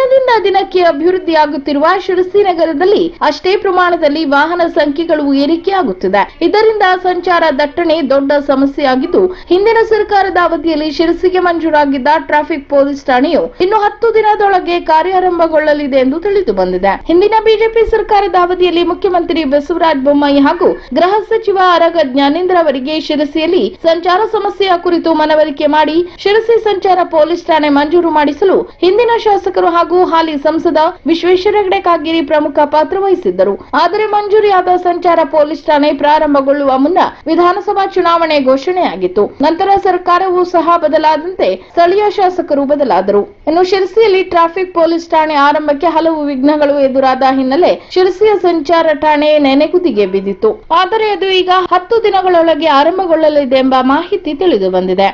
ದಿನದಿಂದ ದಿನಕ್ಕೆ ಅಭಿವೃದ್ಧಿಯಾಗುತ್ತಿರುವ ಶಿರಸಿ ನಗರದಲ್ಲಿ ಅಷ್ಟೇ ಪ್ರಮಾಣದಲ್ಲಿ ವಾಹನ ಸಂಖ್ಯೆಗಳು ಏರಿಕೆಯಾಗುತ್ತಿದೆ. ಇದರಿಂದ ಸಂಚಾರ ದಟ್ಟಣೆ ದೊಡ್ಡ ಸಮಸ್ಯೆಯಾಗಿದ್ದು, ಹಿಂದಿನ ಸರ್ಕಾರದ ಅವಧಿಯಲ್ಲಿ ಶಿರಸಿಗೆ ಮಂಜೂರಾಗಿದ್ದ ಟ್ರಾಫಿಕ್ ಪೊಲೀಸ್ ಠಾಣೆಯು ಇನ್ನು 10 ದಿನದೊಳಗೆ ಕಾರ್ಯಾರಂಭಗೊಳ್ಳಲಿದೆ ಎಂದು ತಿಳಿದು ಬಂದಿದೆ. ಹಿಂದಿನ ಬಿಜೆಪಿ ಸರ್ಕಾರದ ಅವಧಿಯಲ್ಲಿ ಮುಖ್ಯಮಂತ್ರಿ ಬಸವರಾಜ ಬೊಮ್ಮಾಯಿ ಹಾಗೂ ಗೃಹ ಸಚಿವ ಆರಗ ಜ್ಞಾನೇಂದ್ರ ಅವರಿಗೆ ಶಿರಸಿಯಲ್ಲಿ ಸಂಚಾರ ಸಮಸ್ಯೆಯ ಕುರಿತು ಮನವರಿಕೆ ಮಾಡಿ ಶಿರಸಿ ಸಂಚಾರ ಪೊಲೀಸ್ ಠಾಣೆ ಮಂಜೂರು ಮಾಡಿಸಲು ಹಿಂದಿನ ಶಾಸಕರು ಹಾಗೂ ಹಾಲಿ ಸಂಸದ ವಿಶ್ವೇಶ್ವರ ಹೆಗಡೆ ಕಾಗೇರಿ ಪ್ರಮುಖ ಪಾತ್ರ ವಹಿಸಿದ್ದರು. ಆದರೆ ಮಂಜೂರಿಯಾದ ಸಂಚಾರ ಪೊಲೀಸ್ ಠಾಣೆ ಪ್ರಾರಂಭಗೊಳ್ಳುವ ಮುನ್ನ ವಿಧಾನಸಭಾ ಚುನಾವಣೆ ಘೋಷಣೆಯಾಗಿತ್ತು. ನಂತರ ಸರ್ಕಾರವೂ ಸಹ ಬದಲಾದಂತೆ ಸ್ಥಳೀಯ ಶಾಸಕರು ಬದಲಾದರು. ಇನ್ನು ಶಿರಸಿಯಲ್ಲಿ ಟ್ರಾಫಿಕ್ ಪೊಲೀಸ್ ಠಾಣೆ ಆರಂಭಕ್ಕೆ ಹಲವು ವಿಘ್ನಗಳು ಎದುರಾದ ಹಿನ್ನೆಲೆ ಶಿರಸಿಯ ಸಂಚಾರ ಠಾಣೆ ನೆನೆಗುದಿಗೆ ಬಿದ್ದಿತ್ತು. ಆದರೆ ಅದು ಈಗ 10 ದಿನಗಳೊಳಗೆ ಆರಂಭಗೊಳ್ಳಲಿದೆ ಎಂಬ ಮಾಹಿತಿ ತಿಳಿದು ಬಂದಿದೆ.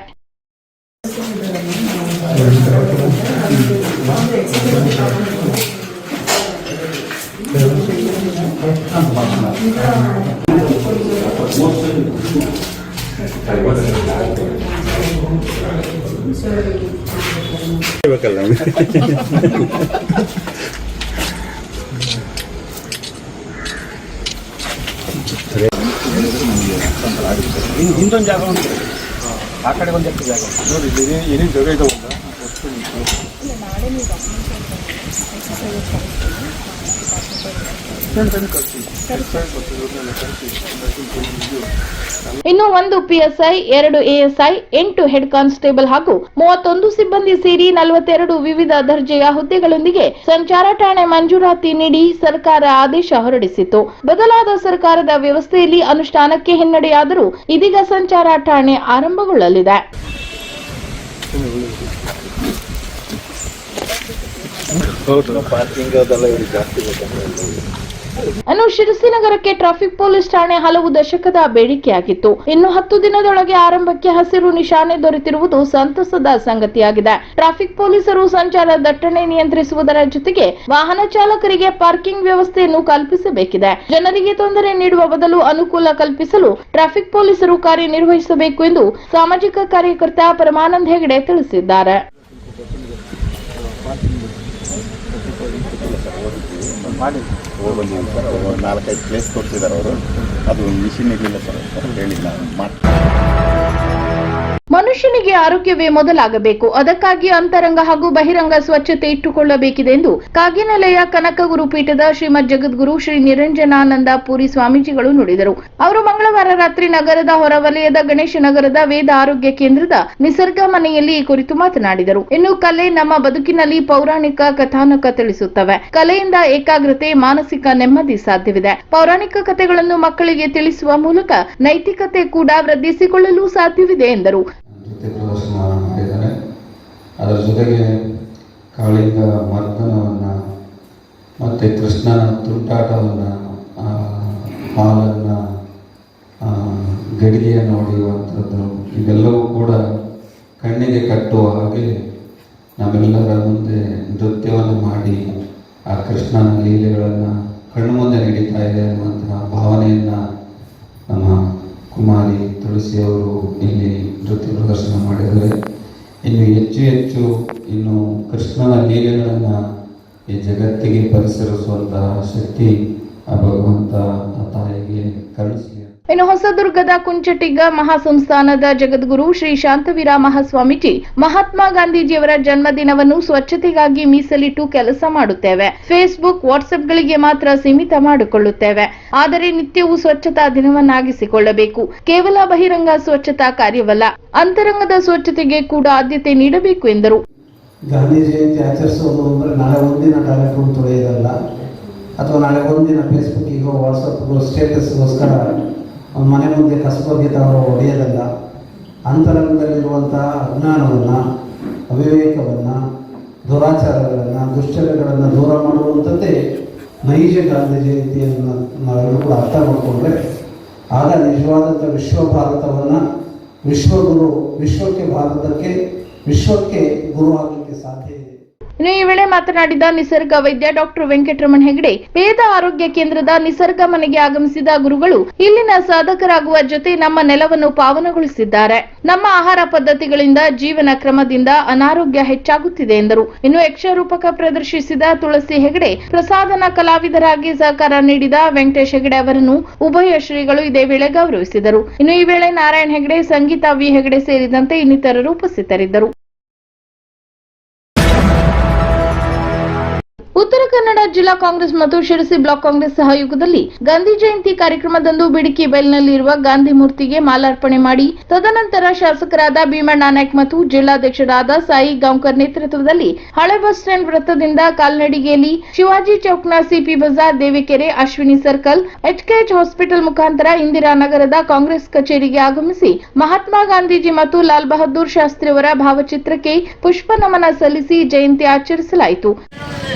ಇನ್ನೊಂದು ಜಾಗ ಉಂಟು, ಆ ಕಡೆ ಒಂದು ಜಾಗ ನೋಡಿ, ಏನೇನು ಜಾಗ ಇದಾವೆ. ಇನ್ನು 1 PSI, 2 ASI, 8 ಹೆಡ್ ಕಾನ್ಸ್ಟೇಬಲ್ ಹಾಗೂ 31 ಸಿಬ್ಬಂದಿ ಸೇರಿ 42 ವಿವಿಧ ದರ್ಜೆಯ ಹುದ್ದೆಗಳೊಂದಿಗೆ ಸಂಚಾರ ಠಾಣೆ ಮಂಜೂರಾತಿ ನೀಡಿ ಸರ್ಕಾರ ಆದೇಶ ಹೊರಡಿಸಿತ್ತು. ಬದಲಾದ ಸರ್ಕಾರದ ವ್ಯವಸ್ಥೆಯಲ್ಲಿ ಅನುಷ್ಠಾನಕ್ಕೆ ಹಿನ್ನಡೆಯಾದರೂ ಇದೀಗ ಸಂಚಾರ ಠಾಣೆ ಆರಂಭಗೊಳ್ಳಲಿದೆ. ಇನ್ನು ಶಿರಸಿ ನಗರಕ್ಕೆ ಟ್ರಾಫಿಕ್ ಪೊಲೀಸ್ ಠಾಣೆ ಹಲವು ದಶಕದ ಬೇಡಿಕೆಯಾಗಿತ್ತು. ಇನ್ನು 10 ದಿನದೊಳಗೆ ಆರಂಭಕ್ಕೆ ಹಸಿರು ನಿಶಾನೆ ದೊರೆತಿರುವುದು ಸಂತಸದ ಸಂಗತಿಯಾಗಿದೆ. ಟ್ರಾಫಿಕ್ ಪೊಲೀಸರು ಸಂಚಾರ ದಟ್ಟಣೆ ನಿಯಂತ್ರಿಸುವುದರ ಜೊತೆಗೆ ವಾಹನ ಚಾಲಕರಿಗೆ ಪಾರ್ಕಿಂಗ್ ವ್ಯವಸ್ಥೆಯನ್ನು ಕಲ್ಪಿಸಬೇಕಿದೆ. ಜನರಿಗೆ ತೊಂದರೆ ನೀಡುವ ಬದಲು ಅನುಕೂಲ ಕಲ್ಪಿಸಲು ಟ್ರಾಫಿಕ್ ಪೊಲೀಸರು ಕಾರ್ಯನಿರ್ವಹಿಸಬೇಕು ಎಂದು ಸಾಮಾಜಿಕ ಕಾರ್ಯಕರ್ತ ಪರಮಾನಂದ ಹೆಗಡೆ ತಿಳಿಸಿದ್ದಾರೆ. ಮಾಡಿ 4-5 ಪ್ಲೇಸ್ ಕೊಡ್ತಿದ್ದಾರೆ ಅವರು. ಅದು ಮಿಷಿನ್ ಇರಲಿಲ್ಲ ಸರ್, ಹೇಳಿ ನಾವು ಮನುಷ್ಯನಿಗೆ ಆರೋಗ್ಯವೇ ಮೊದಲಾಗಬೇಕು. ಅದಕ್ಕಾಗಿ ಅಂತರಂಗ ಹಾಗೂ ಬಹಿರಂಗ ಸ್ವಚ್ಛತೆ ಇಟ್ಟುಕೊಳ್ಳಬೇಕಿದೆ ಎಂದು ಕಾಗಿನೆಲೆಯ ಕನಕ ಗುರುಪೀಠದ ಶ್ರೀಮದ್ ಜಗದ್ಗುರು ಶ್ರೀ ನಿರಂಜನಾನಂದ ಪುರಿ ಸ್ವಾಮೀಜಿಗಳು ನುಡಿದರು. ಅವರು ಮಂಗಳವಾರ ರಾತ್ರಿ ನಗರದ ಹೊರವಲಯದ ಗಣೇಶ ನಗರದ ವೇದ ಆರೋಗ್ಯ ಕೇಂದ್ರದ ನಿಸರ್ಗ ಮನೆಯಲ್ಲಿ ಈ ಕುರಿತು ಮಾತನಾಡಿದರು. ಇನ್ನು ಕಲೆ ನಮ್ಮ ಬದುಕಿನಲ್ಲಿ ಪೌರಾಣಿಕ ಕಥಾನಕ ತಿಳಿಸುತ್ತವೆ. ಕಲೆಯಿಂದ ಏಕಾಗ್ರತೆ, ಮಾನಸಿಕ ನೆಮ್ಮದಿ ಸಾಧ್ಯವಿದೆ. ಪೌರಾಣಿಕ ಕಥೆಗಳನ್ನು ಮಕ್ಕಳಿಗೆ ತಿಳಿಸುವ ಮೂಲಕ ನೈತಿಕತೆ ಕೂಡ ವೃದ್ಧಿಸಿಕೊಳ್ಳಲು ಸಾಧ್ಯವಿದೆ ಎಂದರು. ಪ್ರದರ್ಶನ ಮಾಡಿದ್ದಾರೆ. ಅದರ ಜೊತೆಗೆ ಕಾಳಿಂಗ ಮರ್ದನವನ್ನು ಮತ್ತು ಕೃಷ್ಣನ ತುಂಟಾಟವನ್ನು, ಹಾಲನ್ನು, ಗಡಿಗೆಯನ್ನು ಹೊಡೆಯುವಂಥದ್ದು, ಇವೆಲ್ಲವೂ ಕೂಡ ಕಣ್ಣಿಗೆ ಕಟ್ಟುವ ಹಾಗೆ ನಮ್ಮೆಲ್ಲರ ಮುಂದೆ ನೃತ್ಯವನ್ನು ಮಾಡಿ ಆ ಕೃಷ್ಣನ ಲೀಲೆಗಳನ್ನು ಕಣ್ಣು ಮುಂದೆ ನಡೀತಾ ಇದೆ ಅನ್ನುವಂತಹ ಭಾವನೆಯನ್ನು ನಮ್ಮ ಕುಮಾರಿ ತುಳಸಿಯವರು ಇಲ್ಲಿ ನೃತ್ಯ ಪ್ರದರ್ಶನ ಮಾಡಿದ್ದಾರೆ. ಇನ್ನು ಹೆಚ್ಚು ಇನ್ನು ಕೃಷ್ಣನ ಲೀಲೆಗಳನ್ನು ಈ ಜಗತ್ತಿಗೆ ಪರಿಸರಿಸುವಂತಹ ಶಕ್ತಿ ಆ ಭಗವಂತ ಆ ತಾಯಿಗೆ ಕರುಣಿಸಲಿ. ಇನ್ನು ಹೊಸದುರ್ಗದ ಕುಂಚಟಿಗ ಮಹಾಸಂಸ್ಥಾನದ ಜಗದ್ಗುರು ಶ್ರೀ ಶಾಂತವೀರ ಮಹಾಸ್ವಾಮೀಜಿ ಮಹಾತ್ಮ ಗಾಂಧೀಜಿಯವರ ಜನ್ಮದಿನವನ್ನು ಸ್ವಚ್ಛತೆಗಾಗಿ ಮೀಸಲಿಟ್ಟು ಕೆಲಸ ಮಾಡುತ್ತೇವೆ. ಫೇಸ್ಬುಕ್, ವಾಟ್ಸ್ಆಪ್ಗಳಿಗೆ ಮಾತ್ರ ಸೀಮಿತ ಮಾಡಿಕೊಳ್ಳುತ್ತೇವೆ. ಆದರೆ ನಿತ್ಯವೂ ಸ್ವಚ್ಛತಾ ದಿನವನ್ನಾಗಿಸಿಕೊಳ್ಳಬೇಕು. ಕೇವಲ ಬಹಿರಂಗ ಸ್ವಚ್ಛತಾ ಕಾರ್ಯವಲ್ಲ, ಅಂತರಂಗದ ಸ್ವಚ್ಛತೆಗೆ ಕೂಡ ಆದ್ಯತೆ ನೀಡಬೇಕು ಎಂದರು. ಗಾಂಧಿ ಜಯಂತಿ ಆಚರಿಸೋದು ಅಂದರೆ ನಾಳೆ ಒಂದಿನ ಕಾರ್ಯಕ್ರಮ ತೊಳೆಯೋದಲ್ಲ, ಅಥವಾ ನಾಳೆ ಒಂದಿನ ಫೇಸ್ಬುಕ್ಕಿಗೋ ವಾಟ್ಸಪ್ಗೋ ಸ್ಟೇಟಸ್ಗೋಸ್ಕರ ಮನೆ ಮುಂದೆ ಕಸಬಗ್ಗೆ ತವರು ಹೊಡೆಯೋದಲ್ಲ. ಅಂತರಂಗದಲ್ಲಿರುವಂಥ ಅಜ್ಞಾನವನ್ನು, ಅವಿವೇಕವನ್ನು, ದುರಾಚಾರಗಳನ್ನು, ದುಶ್ಚರ್ಯಗಳನ್ನು ದೂರ ಮಾಡುವಂಥದ್ದೇ ನೈಜ ಗಾಂಧಿ ಜಯಂತಿಯನ್ನು ನಾವೆಲ್ಲರೂ ಕೂಡ ಅರ್ಥ ಮಾಡಿಕೊಂಡ್ರೆ ಆಗ ನಿಜವಾದಂಥ ವಿಶ್ವ ಭಾರತವನ್ನು ವಿಶ್ವಕ್ಕೆ ಗುರು ಆಗಲಿಕ್ಕೆ ಸಾಧ್ಯ ಇದೆ. ಇನ್ನು ಈ ವೇಳೆ ಮಾತನಾಡಿದ ನಿಸರ್ಗ ವೈದ್ಯ ಡಾಕ್ಟರ್ ವೆಂಕಟರಮಣ ಹೆಗಡೆ, ವೇದ ಆರೋಗ್ಯ ಕೇಂದ್ರದ ನಿಸರ್ಗ ಮನೆಗೆ ಆಗಮಿಸಿದ ಗುರುಗಳು ಇಲ್ಲಿನ ಸಾಧಕರಾಗುವ ಜೊತೆ ನಮ್ಮ ನೆಲವನ್ನು ಪಾವನಗೊಳಿಸಿದ್ದಾರೆ. ನಮ್ಮ ಆಹಾರ ಪದ್ಧತಿಗಳಿಂದ, ಜೀವನ ಕ್ರಮದಿಂದ ಅನಾರೋಗ್ಯ ಹೆಚ್ಚಾಗುತ್ತಿದೆ ಎಂದರು. ಇನ್ನು ಯಕ್ಷರೂಪಕ ಪ್ರದರ್ಶಿಸಿದ ತುಳಸಿ ಹೆಗಡೆ, ಪ್ರಸಾದನ ಕಲಾವಿದರಾಗಿ ಸಹಕಾರ ನೀಡಿದ ವೆಂಕಟೇಶ್ ಹೆಗಡೆ ಅವರನ್ನು ಉಭಯ ಶ್ರೀಗಳು ಇದೇ ವೇಳೆ ಗೌರವಿಸಿದರು. ಇನ್ನು ಈ ವೇಳೆ ನಾರಾಯಣ್ ಹೆಗಡೆ, ಸಂಗೀತ ವಿ ಹೆಗಡೆ ಸೇರಿದಂತೆ ಇನ್ನಿತರರು ಉಪಸ್ಥಿತರಿದ್ದರು. ಉತ್ತರ ಕನ್ನಡ ಜಿಲ್ಲಾ ಕಾಂಗ್ರೆಸ್ ಮತ್ತು ಶಿರಸಿ ಬ್ಲಾಕ್ ಕಾಂಗ್ರೆಸ್ ಸಹಯೋಗದಲ್ಲಿ ಗಾಂಧಿ ಜಯಂತಿ ಕಾರ್ಯಕ್ರಮದಂದು ಬಿಡಿಕಿ ಬೈಲ್ನಲ್ಲಿರುವ ಗಾಂಧಿ ಮೂರ್ತಿಗೆ ಮಾಲಾರ್ಪಣೆ ಮಾಡಿ ತದನಂತರ ಶಾಸಕರಾದ ಭೀಮಣ್ಣ ನಾಯ್ಕ್ ಮತ್ತು ಜಿಲ್ಲಾಧ್ಯಕ್ಷರಾದ ಸಾಯಿ ಗಾಂವ್ಕರ್ ನೇತೃತ್ವದಲ್ಲಿ ಹಳೆ ಬಸ್ ಸ್ಟ್ಯಾಂಡ್ ವೃತ್ತದಿಂದ ಕಾಲ್ನಡಿಗೆಯಲ್ಲಿ ಶಿವಾಜಿ ಚೌಕ್ನ CP Bazar, Devikere, Ashwini circle, HKH hospital ಮುಖಾಂತರ ಇಂದಿರಾನಗರದ ಕಾಂಗ್ರೆಸ್ ಕಚೇರಿಗೆ ಆಗಮಿಸಿ ಮಹಾತ್ಮ ಗಾಂಧೀಜಿ ಮತ್ತು ಲಾಲ್ ಬಹದ್ದೂರ್ ಶಾಸ್ತ್ರಿ ಅವರ ಭಾವಚಿತ್ರಕ್ಕೆ ಪುಷ್ಪ ನಮನ ಸಲ್ಲಿಸಿ ಜಯಂತಿ ಆಚರಿಸಲಾಯಿತು.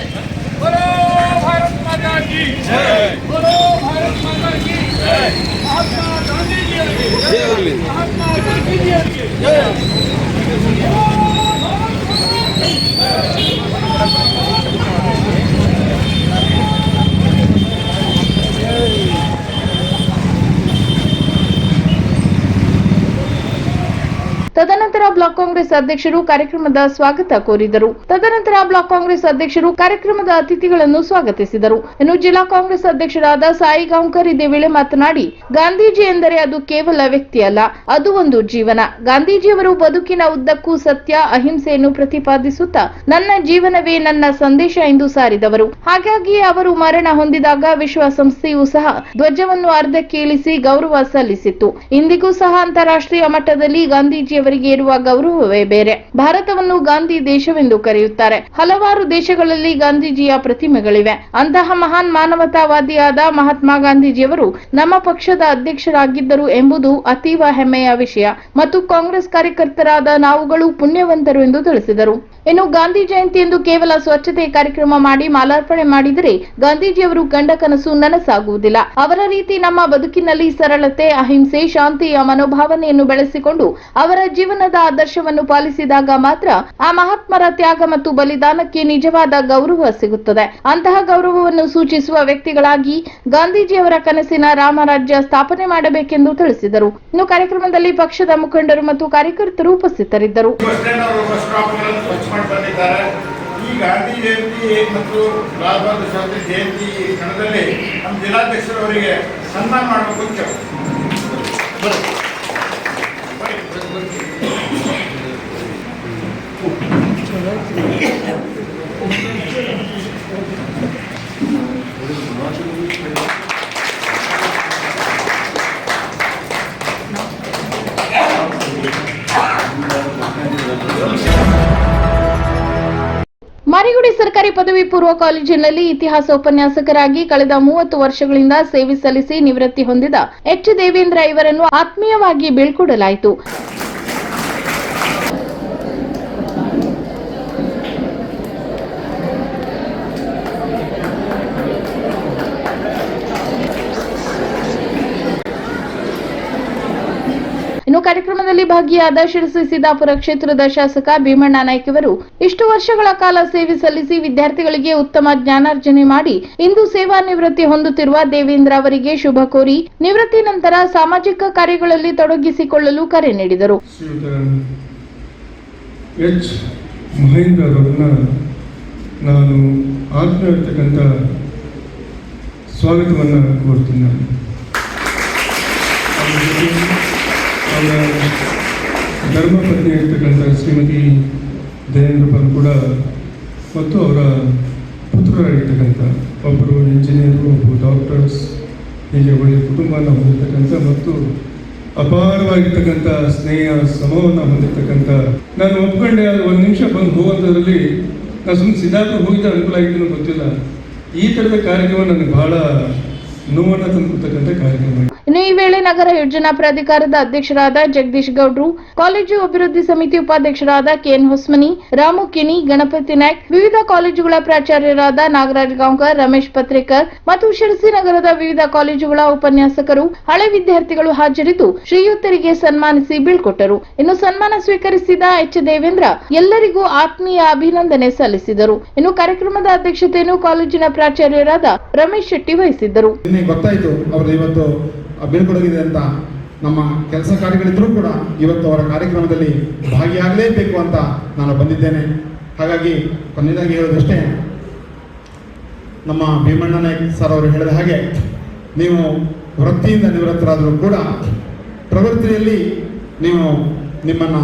बोलो भारत माता की जय, बोलो भारत माता की जय, महात्मा गांधी जी की जय, महात्मा गांधी जी की जय। ತದನಂತರ ಬ್ಲಾಕ್ ಕಾಂಗ್ರೆಸ್ ಅಧ್ಯಕ್ಷರು ಕಾರ್ಯಕ್ರಮದ ಸ್ವಾಗತ ಕೋರಿದರು. ತದನಂತರ ಬ್ಲಾಕ್ ಕಾಂಗ್ರೆಸ್ ಅಧ್ಯಕ್ಷರು ಕಾರ್ಯಕ್ರಮದ ಅತಿಥಿಗಳನ್ನು ಸ್ವಾಗತಿಸಿದರು. ಇನ್ನು ಜಿಲ್ಲಾ ಕಾಂಗ್ರೆಸ್ ಅಧ್ಯಕ್ಷರಾದ ಸಾಯಿ ಗಾಂವ್ಕರ್ ಇದೇ ವೇಳೆ ಮಾತನಾಡಿ, ಗಾಂಧೀಜಿ ಎಂದರೆ ಅದು ಕೇವಲ ವ್ಯಕ್ತಿಯಲ್ಲ, ಅದು ಒಂದು ಜೀವನ. ಗಾಂಧೀಜಿಯವರು ಬದುಕಿನ ಉದ್ದಕ್ಕೂ ಸತ್ಯ, ಅಹಿಂಸೆಯನ್ನು ಪ್ರತಿಪಾದಿಸುತ್ತಾ ನನ್ನ ಜೀವನವೇ ನನ್ನ ಸಂದೇಶ ಎಂದು ಸಾರಿದವರು. ಹಾಗಾಗಿ ಅವರು ಮರಣ ಹೊಂದಿದಾಗ ವಿಶ್ವಸಂಸ್ಥೆಯೂ ಸಹ ಧ್ವಜವನ್ನು ಅರ್ಧಕ್ಕೆ ಇಳಿಸಿ ಗೌರವ ಸಲ್ಲಿಸಿತ್ತು. ಇಂದಿಗೂ ಸಹ ಅಂತಾರಾಷ್ಟ್ರೀಯ ಮಟ್ಟದಲ್ಲಿ ಗಾಂಧೀಜಿಯವರಿಗೆ ಇರುವ ಗೌರವವೇ ಬೇರೆ. ಭಾರತವನ್ನು ಗಾಂಧಿ ದೇಶವೆಂದು ಕರೆಯುತ್ತಾರೆ. ಹಲವಾರು ದೇಶಗಳಲ್ಲಿ ಗಾಂಧೀಜಿಯ ಪ್ರತಿಮೆಗಳಿವೆ. ಅಂತಹ ಮಹಾನ್ ಮಾನವತಾವಾದಿಯಾದ ಮಹಾತ್ಮ ಗಾಂಧೀಜಿಯವರು ನಮ್ಮ ಪಕ್ಷದ ಅಧ್ಯಕ್ಷರಾಗಿದ್ದರು ಎಂಬುದು ಅತೀವ ಹೆಮ್ಮೆಯ ವಿಷಯ ಮತ್ತು ಕಾಂಗ್ರೆಸ್ ಕಾರ್ಯಕರ್ತರಾದ ನಾವುಗಳು ಪುಣ್ಯವಂತರು ಎಂದು ತಿಳಿಸಿದರು. ಇನ್ನು ಗಾಂಧಿ ಜಯಂತಿ ಎಂದು ಕೇವಲ ಸ್ವಚ್ಛತೆ ಕಾರ್ಯಕ್ರಮ ಮಾಡಿ ಮಾಲಾರ್ಪಣೆ ಮಾಡಿದರೆ ಗಾಂಧೀಜಿಯವರು ಕಂಡ ಕನಸು ನನಸಾಗುವುದಿಲ್ಲ. ಅವರ ರೀತಿ ನಮ್ಮ ಬದುಕಿನಲ್ಲಿ ಸರಳತೆ, ಅಹಿಂಸೆ, ಶಾಂತಿಯ ಮನೋಭಾವನೆಯನ್ನು ಬೆಳೆಸಿಕೊಂಡು ಅವರ ಜೀವನದ ಆದರ್ಶವನ್ನು ಪಾಲಿಸಿದಾಗ ಮಾತ್ರ ಆ ಮಹಾತ್ಮರ ತ್ಯಾಗ ಮತ್ತು ಬಲಿದಾನಕ್ಕೆ ನಿಜವಾದ ಗೌರವ ಸಿಗುತ್ತದೆ. ಅಂತಹ ಗೌರವವನ್ನು ಸೂಚಿಸುವ ವ್ಯಕ್ತಿಗಳಾಗಿ ಗಾಂಧೀಜಿಯವರ ಕನಸಿನ ರಾಮರಾಜ್ಯ ಸ್ಥಾಪನೆ ಮಾಡಬೇಕೆಂದು ತಿಳಿಸಿದರು. ಇನ್ನು ಕಾರ್ಯಕ್ರಮದಲ್ಲಿ ಪಕ್ಷದ ಮುಖಂಡರು ಮತ್ತು ಕಾರ್ಯಕರ್ತರು ಉಪಸ್ಥಿತರಿದ್ದರು. ಈ ಗಾಂಧಿ ಜಯಂತಿ ಮತ್ತು ಲಾಲ್ ಬಹದ್ದೂರ್ ಶಾಸ್ತ್ರಿ ಜಯಂತಿ ಕಣದಲ್ಲಿ ನಮ್ಮ ಜಿಲ್ಲಾಧ್ಯಕ್ಷರವರಿಗೆ ಸನ್ಮಾನ ಮಾಡಬೇಕು. ಮಾರಿಗುಡಿ ಸರ್ಕಾರಿ ಪದವಿ ಪೂರ್ವ ಕಾಲೇಜಿನಲ್ಲಿ ಇತಿಹಾಸ ಉಪನ್ಯಾಸಕರಾಗಿ ಕಳೆದ 30 ವರ್ಷಗಳಿಂದ ಸೇವೆ ಸಲ್ಲಿಸಿ ನಿವೃತ್ತಿ ಹೊಂದಿದ ಎಚ್ ದೇವೇಂದ್ರ ಇವರನ್ನು ಆತ್ಮೀಯವಾಗಿ ಬೀಳ್ಕೊಡಲಾಯಿತು. ಇನ್ನು ಕಾರ್ಯಕ್ರಮದಲ್ಲಿ ಭಾಗಿಯಾದ ಶಿರಸಿ ಸಿದ್ದಾಪುರ ಕ್ಷೇತ್ರದ ಶಾಸಕ ಭೀಮಣ್ಣ ನಾಯ್ಕ್ ಅವರು ಇಷ್ಟು ವರ್ಷಗಳ ಕಾಲ ಸೇವೆ ಸಲ್ಲಿಸಿ ವಿದ್ಯಾರ್ಥಿಗಳಿಗೆ ಉತ್ತಮ ಜ್ಞಾನಾರ್ಜನೆ ಮಾಡಿ ಇಂದು ಸೇವಾ ನಿವೃತ್ತಿ ಹೊಂದುತ್ತಿರುವ ದೇವೇಂದ್ರ ಅವರಿಗೆ ಶುಭ ಕೋರಿ ನಿವೃತ್ತಿ ನಂತರ ಸಾಮಾಜಿಕ ಕಾರ್ಯಗಳಲ್ಲಿ ತೊಡಗಿಸಿಕೊಳ್ಳಲು ಕರೆ ನೀಡಿದರು. ಎಚ್ ಮಹೇಂದ್ರ ಅವರನ್ನ ನಾನು ಆತ್ಮೀಯವಾಗಿರ್ತಕ್ಕಂಥ ಸ್ವಾಗತವನ್ನು ಕೋರ್ತೀನಿ. ಅವರ ಧರ್ಮಪತ್ನಿ ಇರ್ತಕ್ಕಂಥ ಶ್ರೀಮತಿ ದಯೇಂದ್ರಪ್ಪರು ಕೂಡ ಮತ್ತು ಅವರ ಪುತ್ರರಾಗಿರ್ತಕ್ಕಂಥ ಒಬ್ಬರು ಇಂಜಿನಿಯರು, ಒಬ್ಬರು ಡಾಕ್ಟರ್ಸ್, ಹೀಗೆ ಒಳ್ಳೆಯ ಕುಟುಂಬನ ಹೊಂದಿರತಕ್ಕಂಥ ಮತ್ತು ಅಪಾರವಾಗಿರ್ತಕ್ಕಂಥ ಸ್ನೇಹ ಸಮವನ್ನು ಹೊಂದಿರತಕ್ಕಂಥ, ನಾನು ಒಪ್ಕೊಂಡೆ ಅದು ಒಂದು ನಿಮಿಷ ಬಂದು ಹೋಗೋದ್ರಲ್ಲಿ ನಾನು ಸುಮ್ಮನೆ ಸಿದ್ದಾಪುರ ಹೋಗಿದ್ದ ಅನುಕೂಲ ಆಗಿದ್ದು ಗೊತ್ತಿಲ್ಲ. ಈ ಥರದ ಕಾರ್ಯಕ್ರಮ ನನಗೆ ಬಹಳ ನೋವನ್ನು ತಂದುಕೊಡ್ತಕ್ಕಂಥ ಕಾರ್ಯಕ್ರಮ. ಇನ್ನು ಈ ವೇಳೆ ನಗರ ಯೋಜನಾ ಪ್ರಾಧಿಕಾರದ ಅಧ್ಯಕ್ಷರಾದ ಜಗದೀಶ್ ಗೌಡ್ರು, ಕಾಲೇಜು ಅಭಿವೃದ್ಧಿ ಸಮಿತಿ ಉಪಾಧ್ಯಕ್ಷರಾದ ಕೆಎನ್ ಹೊಸ್ಮನಿ, ರಾಮು ಕಿಣಿ, ಗಣಪತಿ ನಾಯ್ಕ್, ವಿವಿಧ ಕಾಲೇಜುಗಳ ಪ್ರಾಚಾರ್ಯರಾದ ನಾಗರಾಜ್ ಗಾಂವ್ಕರ್, ರಮೇಶ್ ಪತ್ರೇಕರ್ ಮತ್ತು ಶಿರಸಿ ನಗರದ ವಿವಿಧ ಕಾಲೇಜುಗಳ ಉಪನ್ಯಾಸಕರು, ಹಳೆ ವಿದ್ಯಾರ್ಥಿಗಳು ಹಾಜರಿದ್ದು ಶ್ರೀಯುತರಿಗೆ ಸನ್ಮಾನಿಸಿ ಬೀಳ್ಕೊಟ್ಟರು. ಇನ್ನು ಸನ್ಮಾನ ಸ್ವೀಕರಿಸಿದ ಎಚ್ ದೇವೇಂದ್ರ ಎಲ್ಲರಿಗೂ ಆತ್ಮೀಯ ಅಭಿನಂದನೆ ಸಲ್ಲಿಸಿದರು. ಇನ್ನು ಕಾರ್ಯಕ್ರಮದ ಅಧ್ಯಕ್ಷತೆಯನ್ನು ಕಾಲೇಜಿನ ಪ್ರಾಚಾರ್ಯರಾದ ರಮೇಶ್ ಶೆಟ್ಟಿ ವಹಿಸಿದ್ದರು. ಗೊತ್ತಾಯಿತು ಅವರು ಇವತ್ತು ಬೀಳ್ಕೊಡಗಿದೆ ಅಂತ. ನಮ್ಮ ಕೆಲಸ ಕಾರ್ಯಗಳಿದ್ರೂ ಕೂಡ ಇವತ್ತು ಅವರ ಕಾರ್ಯಕ್ರಮದಲ್ಲಿ ಭಾಗಿಯಾಗಲೇಬೇಕು ಅಂತ ನಾನು ಬಂದಿದ್ದೇನೆ. ಹಾಗಾಗಿ ಕೊನೆಯದಾಗಿ ಹೇಳೋದಷ್ಟೇ, ನಮ್ಮ ಭೀಮಣ್ಣ ನಾಯ್ಕ ಸರ್ ಅವರು ಹೇಳಿದ ಹಾಗೆ ನೀವು ವೃತ್ತಿಯಿಂದ ನಿವೃತ್ತರಾದರೂ ಕೂಡ ಪ್ರವೃತ್ತಿಯಲ್ಲಿ ನೀವು ನಿಮ್ಮನ್ನು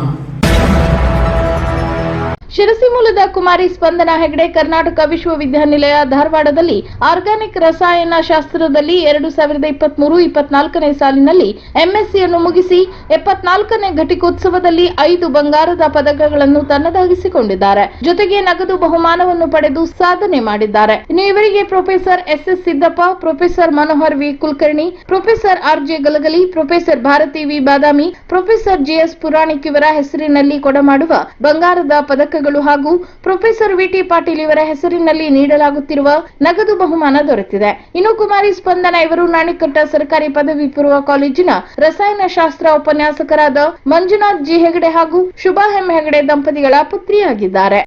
ಶಿರಸಿ ಮೂಲದ ಕುಮಾರಿ ಸ್ಪಂದನಾ ಹೆಗಡೆ ಕರ್ನಾಟಕ ವಿಶ್ವವಿದ್ಯಾನಿಲಯ ಧಾರವಾಡದಲ್ಲಿ ಆರ್ಗಾನಿಕ್ ರಸಾಯನ ಶಾಸ್ತ್ರದಲ್ಲಿ 2023-24ನೇ ಸಾಲಿನಲ್ಲಿ ಎಂಎಸ್ಸಿಯನ್ನು ಮುಗಿಸಿ 74ನೇ ಘಟಿಕೋತ್ಸವದಲ್ಲಿ 5 ಬಂಗಾರದ ಪದಕಗಳನ್ನು ತನ್ನದಾಗಿಸಿಕೊಂಡಿದ್ದಾರೆ. ಜೊತೆಗೆ ನಗದು ಬಹುಮಾನವನ್ನು ಪಡೆದು ಸಾಧನೆ ಮಾಡಿದ್ದಾರೆ. ಇನ್ನು ಇವರಿಗೆ professor S S. Siddappa, professor Manohar V Kulkarni, professor R J. Galagali, professor Bharati V Badami, professor J S. Puranik ಇವರ ಹೆಸರಿನಲ್ಲಿ ಕೊಡಮಾಡುವ ಬಂಗಾರದ ಪದಕ ಹಾಗೂ ಪ್ರೊಫೆಸರ್ ವಿಟಿ ಪಾಟೀಲ್ ಇವರ ಹೆಸರಿನಲ್ಲಿ ನೀಡಲಾಗುತ್ತಿರುವ ನಗದು ಬಹುಮಾನ ದೊರೆತಿದೆ. ಇನ್ನು ಕುಮಾರಿ ಸ್ಪಂದನಾ ಇವರು ನಾಣಿಕಟ್ಟ ಸರ್ಕಾರಿ ಪದವಿ ಪೂರ್ವ ಕಾಲೇಜಿನ ರಸಾಯನಶಾಸ್ತ್ರ ಉಪನ್ಯಾಸಕರಾದ ಮಂಜುನಾಥ್ ಜಿ ಹೆಗಡೆ ಹಾಗೂ ಶುಭಾ ಎಂ ಹೆಗಡೆ ದಂಪತಿಗಳ ಪುತ್ರಿಯಾಗಿದ್ದಾರೆ.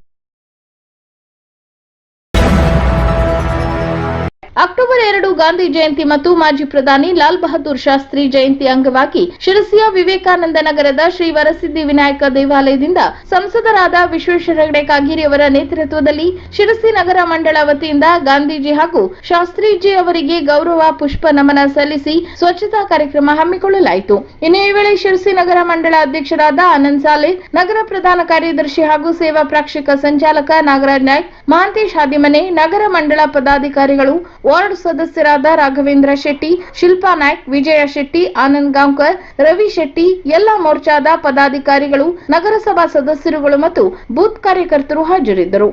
ಅಕ್ಟೋಬರ್ 2 ಗಾಂಧಿ ಜಯಂತಿ ಮತ್ತು ಮಾಜಿ ಪ್ರಧಾನಿ ಲಾಲ್ ಬಹದ್ದೂರ್ ಶಾಸ್ತ್ರಿ ಜಯಂತಿ ಅಂಗವಾಗಿ ಶಿರಸಿಯ ವಿವೇಕಾನಂದ ನಗರದ ಶ್ರೀ ವರಸಿದ್ಧಿ ವಿನಾಯಕ ದೇವಾಲಯದಿಂದ ಸಂಸದರಾದ ವಿಶ್ವೇಶ್ವರ ಹೆಗಡೆ ಕಾಗೇರಿ ಅವರ ನೇತೃತ್ವದಲ್ಲಿ ಶಿರಸಿ ನಗರ ಮಂಡಳ ವತಿಯಿಂದ ಗಾಂಧೀಜಿ ಹಾಗೂ ಶಾಸ್ತ್ರೀಜಿ ಅವರಿಗೆ ಗೌರವ ಪುಷ್ಪ ನಮನ ಸಲ್ಲಿಸಿ ಸ್ವಚ್ಛತಾ ಕಾರ್ಯಕ್ರಮ ಹಮ್ಮಿಕೊಳ್ಳಲಾಯಿತು. ಇನ್ನು ಈ ವೇಳೆ ಶಿರಸಿ ನಗರ ಮಂಡಳ ಅಧ್ಯಕ್ಷರಾದ ಆನಂದ್ ಸಾಲೆ, ನಗರ ಪ್ರಧಾನ ಕಾರ್ಯದರ್ಶಿ ಹಾಗೂ ಸೇವಾ ಪ್ರಾಕ್ಷಿಕ ಸಂಚಾಲಕ ನಾಗರಾಜ್ ನಾಯ್ಕ್, ಮಹಾಂತೇಶ್ ಹಾದಿಮನೆ, ನಗರ ಮಂಡಳ ಪದಾಧಿಕಾರಿಗಳು, ವಾರ್ಡ್ ಸದಸ್ಯರಾದ ರಾಘವೇಂದ್ರ ಶೆಟ್ಟಿ, ಶಿಲ್ಪಾ ನಾಯ್ಕ್, ವಿಜಯ ಶೆಟ್ಟಿ, ಆನಂದ್ ಗಾಂವ್ಕರ್, ರವಿ ಶೆಟ್ಟಿ, ಎಲ್ಲಾ ಮೋರ್ಚಾದ ಪದಾಧಿಕಾರಿಗಳು, ನಗರಸಭಾ ಸದಸ್ಯರುಗಳು ಮತ್ತು ಬೂತ್ ಕಾರ್ಯಕರ್ತರು ಹಾಜರಿದ್ದರು.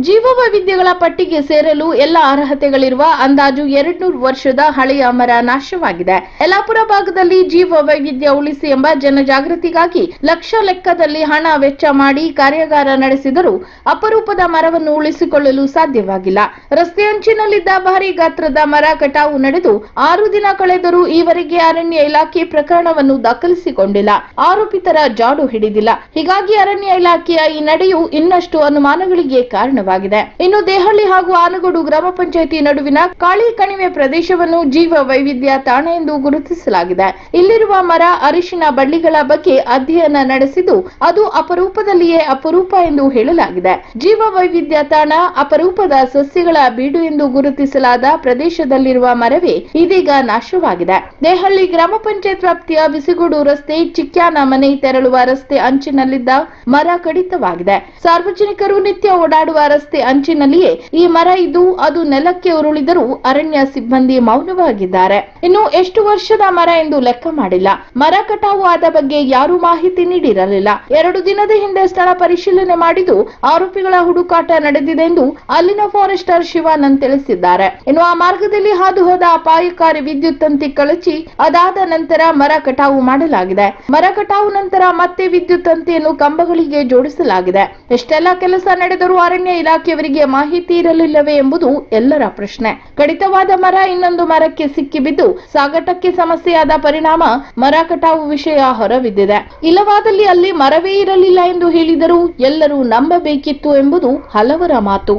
ಜೀವವೈವಿಧ್ಯಗಳ ಪಟ್ಟಿಗೆ ಸೇರಲು ಎಲ್ಲ ಅರ್ಹತೆಗಳಿರುವ ಅಂದಾಜು 200 ವರ್ಷದ ಹಳೆಯ ಮರ ನಾಶವಾಗಿದೆ. ಯಲ್ಲಾಪುರ ಭಾಗದಲ್ಲಿ ಜೀವವೈವಿಧ್ಯ ಉಳಿಸಿ ಎಂಬ ಜನಜಾಗೃತಿಗಾಗಿ ಲಕ್ಷ ಲೆಕ್ಕದಲ್ಲಿ ಹಣ ವೆಚ್ಚ ಮಾಡಿ ಕಾರ್ಯಾಗಾರ ನಡೆಸಿದರೂ ಅಪರೂಪದ ಮರವನ್ನು ಉಳಿಸಿಕೊಳ್ಳಲು ಸಾಧ್ಯವಾಗಿಲ್ಲ. ರಸ್ತೆ ಅಂಚಿನಲ್ಲಿದ್ದ ಭಾರಿ ಗಾತ್ರದ ಮರ ಕಟಾವು ನಡೆದು 6 ದಿನ ಕಳೆದರೂ ಈವರೆಗೆ ಅರಣ್ಯ ಇಲಾಖೆ ಪ್ರಕರಣವನ್ನು ದಾಖಲಿಸಿಕೊಂಡಿಲ್ಲ. ಆರೋಪಿತರ ಜಾಡು ಹಿಡಿದಿಲ್ಲ. ಹೀಗಾಗಿ ಅರಣ್ಯ ಇಲಾಖೆಯ ಈ ನಡೆಯು ಇನ್ನಷ್ಟು ಅನುಮಾನಗಳಿಗೆ ಕಾರಣವಾಗಿದೆ. ಇನ್ನು ದೇಹಳ್ಳಿ ಹಾಗೂ ಆನಗೋಡು ಗ್ರಾಮ ಪಂಚಾಯಿತಿ ನಡುವಿನ ಕಾಳಿ ಕಣಿವೆ ಪ್ರದೇಶವನ್ನು ಜೀವ ವೈವಿಧ್ಯ ತಾಣ ಎಂದು ಗುರುತಿಸಲಾಗಿದೆ. ಇಲ್ಲಿರುವ ಮರ, ಅರಿಶಿನ ಬಳ್ಳಿಗಳ ಬಗ್ಗೆ ಅಧ್ಯಯನ ನಡೆಸಿದ್ದು ಅದು ಅಪರೂಪದಲ್ಲಿಯೇ ಅಪರೂಪ ಎಂದು ಹೇಳಲಾಗಿದೆ. ಜೀವ ವೈವಿಧ್ಯ ತಾಣ ಅಪರೂಪದ ಸಸ್ಯಗಳ ಬೀಡು ಎಂದು ಗುರುತಿಸಲಾದ ಪ್ರದೇಶದಲ್ಲಿರುವ ಮರವೇ ಇದೀಗ ನಾಶವಾಗಿದೆ. ದೇಹಳ್ಳಿ ಗ್ರಾಮ ಪಂಚಾಯತ್ ವ್ಯಾಪ್ತಿಯ ಬಿಸಿಗೂಡು ರಸ್ತೆ ಚಿಕ್ಯಾನ ಮನೆ ತೆರಳುವ ರಸ್ತೆ ಅಂಚಿನಲ್ಲಿದ್ದ ಮರ ಕಡಿತವಾಗಿದೆ. ಸಾರ್ವಜನಿಕರು ನಿತ್ಯ ಓಡಾಡುವ ರಸ್ತೆ ಅಂಚಿನಲ್ಲಿಯೇ ಈ ಮರ ಇದ್ದು ಅದು ನೆಲಕ್ಕೆ ಉರುಳಿದರೂ ಅರಣ್ಯ ಸಿಬ್ಬಂದಿ ಮೌನವಾಗಿದ್ದಾರೆ. ಇನ್ನು ಎಷ್ಟು ವರ್ಷದ ಮರ ಎಂದು ಲೆಕ್ಕ ಮಾಡಿಲ್ಲ. ಮರ ಕಟಾವು ಆದ ಬಗ್ಗೆ ಯಾರೂ ಮಾಹಿತಿ ನೀಡಿರಲಿಲ್ಲ. 2 ದಿನದ ಹಿಂದೆ ಸ್ಥಳ ಪರಿಶೀಲನೆ ಮಾಡಿದ್ದು ಆರೋಪಿಗಳ ಹುಡುಕಾಟ ನಡೆದಿದೆ ಎಂದು ಅಲ್ಲಿನ ಫಾರೆಸ್ಟರ್ ಶಿವಾನಂದ್ ತಿಳಿಸಿದ್ದಾರೆ. ಇನ್ನು ಆ ಮಾರ್ಗದಲ್ಲಿ ಹಾದು ಹೋದ ಅಪಾಯಕಾರಿ ವಿದ್ಯುತ್ ತಂತಿ ಕಳಚಿ ಅದಾದ ನಂತರ ಮರ ಕಟಾವು ಮಾಡಲಾಗಿದೆ. ಮರ ಕಟಾವು ನಂತರ ಮತ್ತೆ ವಿದ್ಯುತ್ ತಂತಿಯನ್ನು ಕಂಬಗಳಿಗೆ ಜೋಡಿಸಲಾಗಿದೆ. ಎಷ್ಟೆಲ್ಲ ಕೆಲಸ ನಡೆದರೂ ಅರಣ್ಯ ಇಲಾಖೆಯವರಿಗೆ ಮಾಹಿತಿ ಇರಲಿಲ್ಲವೇ ಎಂಬುದು ಎಲ್ಲರ ಪ್ರಶ್ನೆ. ಕಡಿತವಾದ ಮರ ಇನ್ನೊಂದು ಮರಕ್ಕೆ ಸಿಕ್ಕಿಬಿದ್ದು ಸಾಗಾಟಕ್ಕೆ ಸಮಸ್ಯೆಯಾದ ಪರಿಣಾಮ ಮರ ಕಟಾವು ವಿಷಯ ಹೊರಬಿದ್ದಿದೆ. ಇಲ್ಲವಾದಲ್ಲಿ ಅಲ್ಲಿ ಮರವೇ ಇರಲಿಲ್ಲ ಎಂದು ಹೇಳಿದರೂ ಎಲ್ಲರೂ ನಂಬಬೇಕಿತ್ತು ಎಂಬುದು ಹಲವರ ಮಾತು.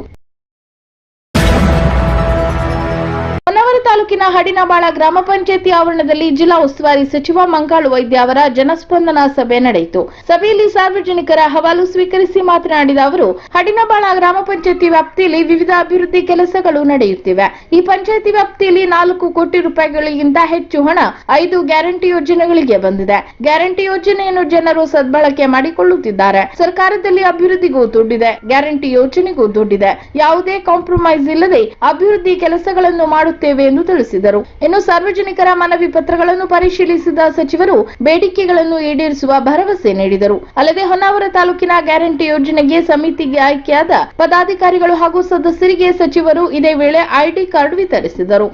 ಹೊನ್ನಾವರ ತಾಲೂಕಿನ ಹಡಿನಬಾಳ ಗ್ರಾಮ ಪಂಚಾಯತಿ ಆವರಣದಲ್ಲಿ ಜಿಲ್ಲಾ ಉಸ್ತುವಾರಿ ಸಚಿವ ಮಂಕಾಳು ವೈದ್ಯ ಅವರ ಜನಸ್ಪಂದನಾ ಸಭೆ ನಡೆಯಿತು. ಸಭೆಯಲ್ಲಿ ಸಾರ್ವಜನಿಕರ ಅಹವಾಲು ಸ್ವೀಕರಿಸಿ ಮಾತನಾಡಿದ ಅವರು, ಹಡಿನಬಾಳ ಗ್ರಾಮ ಪಂಚಾಯತಿ ವ್ಯಾಪ್ತಿಯಲ್ಲಿ ವಿವಿಧ ಅಭಿವೃದ್ಧಿ ಕೆಲಸಗಳು ನಡೆಯುತ್ತಿವೆ. ಈ ಪಂಚಾಯತಿ ವ್ಯಾಪ್ತಿಯಲ್ಲಿ 4 ಕೋಟಿ ರೂಪಾಯಿಗಳಿಗಿಂತ ಹೆಚ್ಚು ಹಣ 5 ಗ್ಯಾರಂಟಿ ಯೋಜನೆಗಳಿಗೆ ಬಂದಿದೆ. ಗ್ಯಾರಂಟಿ ಯೋಜನೆಯನ್ನು ಜನರು ಸದ್ಬಳಕೆ ಮಾಡಿಕೊಳ್ಳುತ್ತಿದ್ದಾರೆ. ಸರ್ಕಾರದಲ್ಲಿ ಅಭಿವೃದ್ಧಿಗೂ ದುಡ್ಡಿದೆ, ಗ್ಯಾರಂಟಿ ಯೋಜನೆಗೂ ದುಡ್ಡಿದೆ. ಯಾವುದೇ ಕಾಂಪ್ರಮೈಸ್ ಇಲ್ಲದೆ ಅಭಿವೃದ್ಧಿ ಕೆಲಸಗಳನ್ನು ಮಾಡುತ್ತೇವೆ ಎಂದು ತಿಳಿಸಿದರು. ಇನ್ನು ಸಾರ್ವಜನಿಕರ ಮನವಿ ಪತ್ರಗಳನ್ನು ಪರಿಶೀಲಿಸಿದ ಸಚಿವರು ಬೇಡಿಕೆಗಳನ್ನು ಈಡೇರಿಸುವ ಭರವಸೆ ನೀಡಿದರು. ಅಲ್ಲದೆ ಹೊನ್ನಾವರ ತಾಲೂಕಿನ ಗ್ಯಾರಂಟಿ ಯೋಜನೆಗೆ ಸಮಿತಿಗೆ ಆಯ್ಕೆಯಾದ ಪದಾಧಿಕಾರಿಗಳು ಹಾಗೂ ಸದಸ್ಯರಿಗೆ ಸಚಿವರು ಇದೇ ವೇಳೆ ಐಡಿ ಕಾರ್ಡ್ ವಿತರಿಸಿದರು.